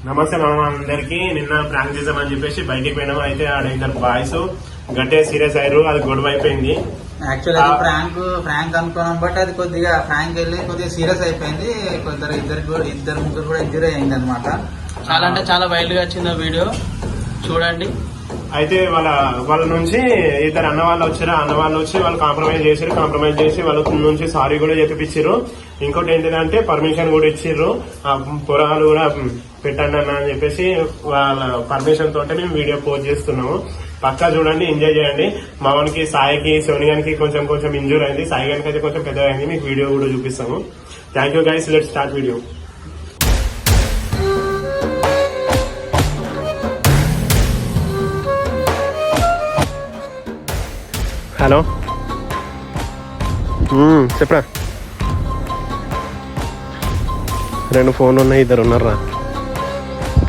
నమస్తే మామ అందరికి. నిన్న ప్రాంక్ చేద్దామని చెప్పేసి బయటికి పోయినాము. అయితే ఆడ ఇద్దరు బాయ్స్ గట్టే సీరియస్ అయ్యారు. అది గొడవ అయిపోయింది. యాక్చువల్ అది ఫ్రాంక్ అనుకున్నాం, బట్ అది కొద్దిగా ఫ్రాంక్ వెళ్ళి కొద్దిగా సీరియస్ అయిపోయింది. ఇద్దరు ముగ్గురు కూడా ఇంజూరీ అయింది అనమాట. చాలా అంటే చాలా వైల్డ్ గా వచ్చింది ఆ వీడియో, చూడండి. అయితే వాళ్ళ నుంచి ఇద్దరు అన్న వాళ్ళు వచ్చారు. అన్న వాళ్ళు వచ్చి వాళ్ళు కాంప్రమైజ్ చేసి వాళ్ళ నుంచి సారీ కూడా చెప్పిచ్చారు. ఇంకోటి ఏంటిదంటే పర్మిషన్ కూడా ఇచ్చిర్రు. ఆ పొరగాలు కూడా పెట్టండి అన్న అని చెప్పేసి వాళ్ళ పర్మిషన్ తోటే మేము వీడియో పోస్ట్ చేస్తున్నాము. పక్కా చూడండి, ఎంజాయ్ చేయండి. మామూలుకి సాయికి సోనియానికి కొంచెం ఇంజూర్ అయింది. సాయి గారికి అయితే కొంచెం పెద్దగా అయింది. మీకు వీడియో కూడా చూపిస్తాము. Thank you guys. Let's start video. Hello, చెప్పరా. 2 ఫోన్లు ఉన్నాయి, 2 ఉన్నారా.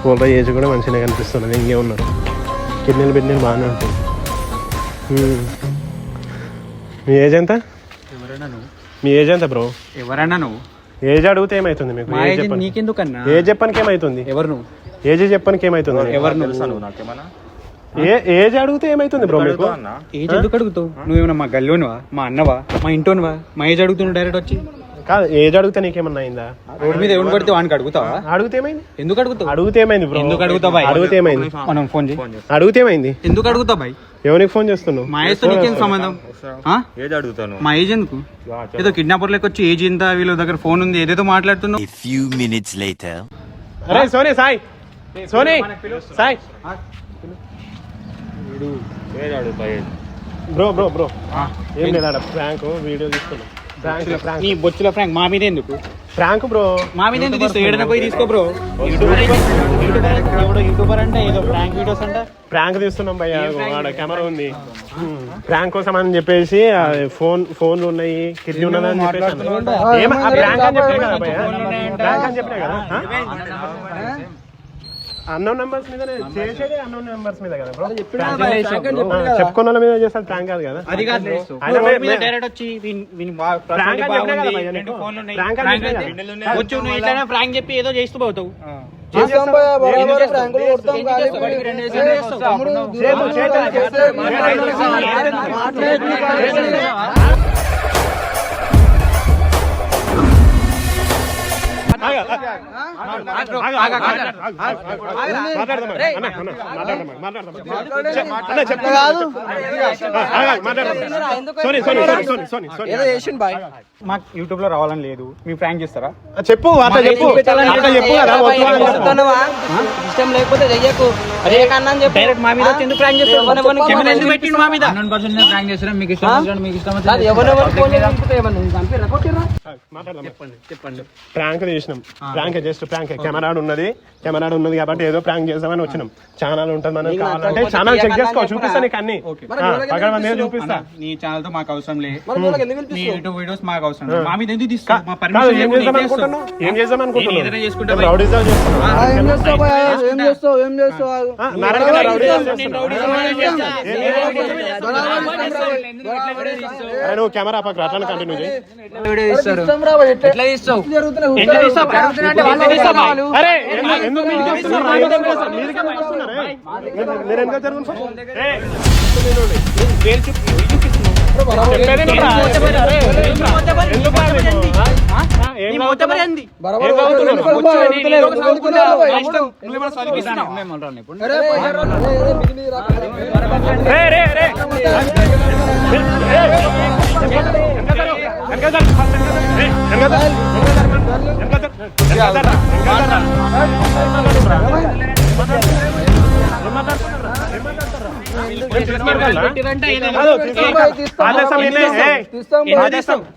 ఫోన్లో ఏజ్ కూడా మంచిగా కనిపిస్తున్నది. ఇంకే ఉన్నారు. కిడ్నీలు బాగానే ఉంటుంది. మీ ఏజ్ ఎంత? మీ ఏజ్ ఎంత బ్రో? ఎవరన్నా నువ్వు ఏజ్ అడిగితే ఏమైతుంది మీకు? నీకెందుకన్నా ఏజ్ చెప్పడానికి ఏమైతుంది? ఎవరు నువ్వు? ఏజ్ చెప్పడానికి ఏమైతుంది? ఎవరు నువ్వు? ఏజ్ అడిగితే ఏమైతుంది బ్రో మీకు? ఏజ్ ఎందుకు అడుగుతావు? నువ్వేమన్నా మా గల్లోనివా, మా అన్నవా, మా ఇంటోనివా? మా ఏజ్ అడుగుతున్నావు డైరెక్ట్ వచ్చి? కాదు, ఏజ్ అడిగితే నీకేమన్నా అయిందా? రోడ్ మీద ఎవరు పడితే వానికి అడుగుతావా? అడిగితే ఏమైంది? ఎందుకు అడుగుతావు? అడిగితే ఏమైంది బ్రో? ఎందుకు అడుగుతావు బాయ్? అడిగితే ఏమైంది? మనం ఫోన్ చేయి. అడిగితే ఏమైంది? ఎందుకు అడుగుతావు బాయ్? ఎవరికి ఫోన్ చేస్తున్నావు? మా ఏజ్ తో నీకేం సంబంధం? ఏజ్ అడుగుతాను. మా ఏజ్ ఎందుకు? ఏదో కిడ్నాపర్ లెక్క వచ్చి ఏజ్ ఇంత, వీళ్ళ దగ్గర ఫోన్ ఉంది, ఏదేదో మాట్లాడుతున్నావు. అరే సోనీ, సాయి, సోనీ, సాయి, బ్రో ఏం లేదా ప్రాంక్ వీడియో తీసుకున్నాం. నీ బొచ్చుల ఫ్రాంక్ మా మీద ఎందుకు? ప్రాంక్ బ్రో, మా మీద ఎందుకు తీసుకో? ఏడన పోయి తీసుకో బ్రో. యూట్యూబర్ అంటే ఏదో ప్రాంక్ వీడియోస్ అంటే ప్రాంక్ తీస్తున్నాం భయ్య. ఆడ కెమెరా ఉంది. ప్రాంక్ కోసం అని చెప్పేసి ఫోన్లు ఉన్నాయి, కిడ్నీ ఉన్నది అని చెప్పేసి ప్రాంక్ అని చెప్పే కదా భయ్య. ప్రాంక్ అని చెప్పే కదా. అన్నోన్ నెంబర్స్ మీద చేసేది, అన్నోన్ నెంబర్స్ మీద కదా బ్రో. చెప్పుకున్న వాళ్ళ మీద చేస్తారు ప్రాంక్ కాదు కదా. అది కాదు, డైరెక్ట్ వచ్చి వచ్చు నువ్వు ఇట్లానే ప్రాంక్ చెప్పి ఏదో చేస్తూ పోతావు. మాకు యూట్యూబ్ లో రావాలని లేదు. మీ ప్రాంక్ చేస్తారా? చెప్పు, అట్లా చెప్పు. ఇష్టం లేకపోతే చెయ్యకు. డైరెక్ట్ మా మీద ఎందుకు ప్రాంక్ చేస్తారు? మా మీద ప్రాంక్ చేస్తారా? మీకు ఇష్టం చెప్పండి. ప్రాంక్ చేసినాం. Prank just prank. కెమెరా ఉన్నది కాబట్టి ఏదో ప్రాంక్ చేద్దామని వచ్చినాం. ఛానల్ ఉంటుంది మనకి, కావాలంటే ఛానల్ చెక్ చేసుకో. చూపిస్తా నీకు అన్ని. చూపిస్తా. నీ ఛానల్ తో మాకు అవసరం లేదు. నీ యూట్యూబ్ వీడియోస్ మాకు అవసరం లేదు. మా మీద ఎందుకు తీసుకో? మా పర్మిషన్ ఏం చేద్దాం అనుకుంటున్నాను? రౌడీజం నువ్వు కెమెరా పక్కన అట్లా కంటిన్యూ చేయి.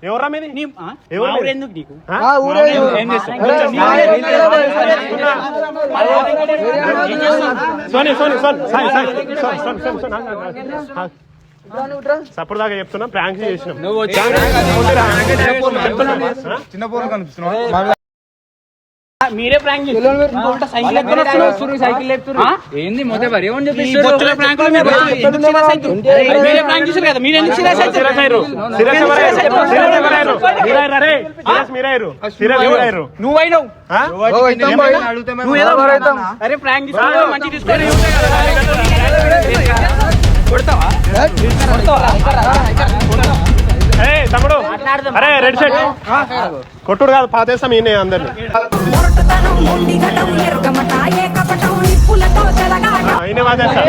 ఎవరా మీది? ఎందుకు నీకు? సప్పుడు దాకా చెప్తున్నా, ప్రాంక్ చేసినాం. చిన్న ఫోన్ కనిపిస్తున్నావు. మీరే ప్రాంక్ సైకిల్ ఏంది మొదటి మరి ఏమని చెప్పి మీరే ప్రాంక్ చేశారు కదా మీరు ఎందుకు సీరియస్ అవుతారు నువ్వైనావు అరే ప్రాంక్ తీసుకున్నా మంచి తీసుకొని తమ్ముడు అరే రెడ్ షర్ట్ కొట్టుడు కాదు పాతేస్తాం ఈయన అందరిని ఈయన వాదేస్తా